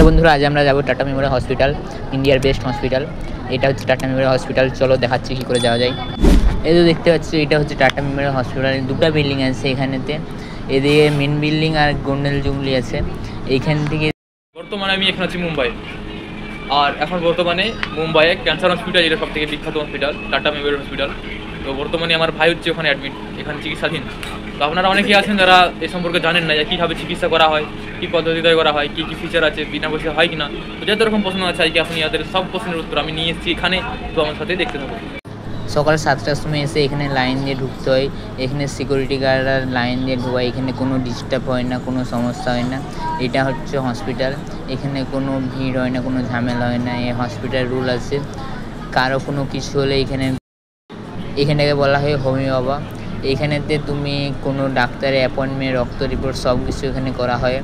বন্ধুরা, আজ আমরা যাবো টাটা মেমোরিয়াল হসপিটাল, ইন্ডিয়ার বেস্ট হসপিটাল। এটা হচ্ছে টাটা মেমোরিয়াল হসপিটাল। চলো দেখাচ্ছি কী করে যাওয়া যায়। এই তো দেখতে পাচ্ছি, এটা হচ্ছে টাটা মেমোরিয়াল হসপিটাল। দুটো বিল্ডিং আছে এখানেতে, এদিকে মেন বিল্ডিং আর গোন্ডেল জুংলি আছে। এইখান থেকে বর্তমানে আমি এখানে আছি মুম্বাই, আর এখন বর্তমানে মুম্বাইয়ে ক্যান্সার হসপিটাল, এটা সব থেকে বিখ্যাত হসপিটাল, টাটা মেমোরিয়াল হসপিটাল। তো বর্তমানে আমার ভাই হচ্ছে ওখানে অ্যাডমিট, এখানে চিকিৎসাধীন। তো আপনারা অনেকেই আছেন যারা এই সম্পর্কে জানেন না, যে কীভাবে চিকিৎসা করা হয়, কী পদ্ধতিতে করা হয়, কী কী ফিচার আছে, বিনা পয়সা হয় কিনা। তো যত রকম প্রশ্ন আছে কি আপনি ইয়াদের সব প্রশ্নের উত্তর আমি নিয়ে এসেছি এখানে। তো আমার সাথে দেখতে থাকুন। সকাল 7টার সময় এসে এখানে লাইন দিয়ে ঢুকতে হয়। এখানে সিকিউরিটি গার্ডরা লাইন দিয়ে ঢোকায়। এখানে কোনো ডিস্টার্ব হয় না, কোনো সমস্যা হয় না। এটা হচ্ছে হসপিটাল, এখানে কোনো ভিড় হয় না, কোনো ঝামেলা হয় না। এই হসপিটাল রুল আছে, কারো কোনো কিছু হলে এখানটাকে বলা হয় হোমি বাবা। এইখানেতে তুমি কোনো ডাক্তারের অ্যাপয়েন্টমেন্ট, রক্ত রিপোর্ট সব কিছু এখানে করা হয়।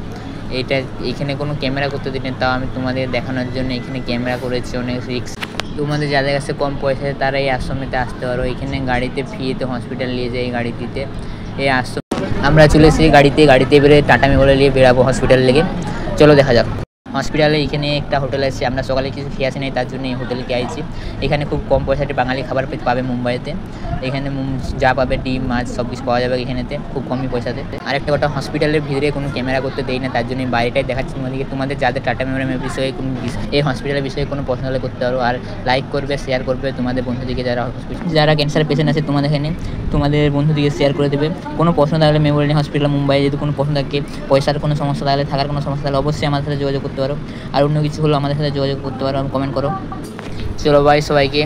এখানে কোনো ক্যামেরা করতে দিন না, তাও আমি তোমাদের দেখানোর জন্য এখানে ক্যামেরা করেছি। অনেক রিস্ক। তোমাদের যাদের কাছে কম পয়সা আছে তারা এই আশ্রমেতে আসতে পারো। এখানে গাড়িতে ফ্রিতে হসপিটাল নিয়ে যায় এই গাড়িটিতে। এই আশ্রম আমরা চলে এসেছি গাড়িতে এবারে টাটা মেমোরিয়াল নিয়ে বেরাবো হসপিটাল লেগে। চলো দেখা যাক। হসপিটালে এখানে একটা হোটেল আছে, আমরা সকালে কিছু খেয়ে আসি নাই, তার জন্য এই হোটেলকে আইছি। এখানে খুব কম পয়সাতে বাঙালি খাবার পাবে মুম্বাইতে। এখানে যা পাবে ডিম মাছ সব কিছু পাওয়া যাবে এখানেতে খুব কমই পয়সাতে। আর একটা কথা, হসপিটালের ভিতরে কোনো ক্যামেরা করতে দেয় না, তার জন্য বাইরেটাই দেখাচ্ছি তোমাদেরকে। তোমাদের যাদের টাটা মেমোরিয়াল বিষয়ে কোনো এই হসপিটালের বিষয়ে কোনো প্রশ্ন হলে করতে পারো। আর লাইক করবে, শেয়ার করবে তোমাদের বন্ধুদিকে, যারা ক্যান্সার পেশেন্ট আছে তোমাদের এখানে, তোমাদের বন্ধুদিকে শেয়ার করে দেবে। কোনো প্রশ্ন থাকলে মেমোরিয়াল হসপিটাল মুম্বাই যদি কোনো প্রশ্ন থাকে, পয়সার কোনো সমস্যা থাকলে, থাকার কোনো সমস্যা থাকলে অবশ্যই আমাদের সাথে যোগাযোগ করতে পারো। আর অন্য কিছু হলো আমাদের সাথে যোগাযোগ করতে পারো, কমেন্ট করো। চলো বাই সবাইকে।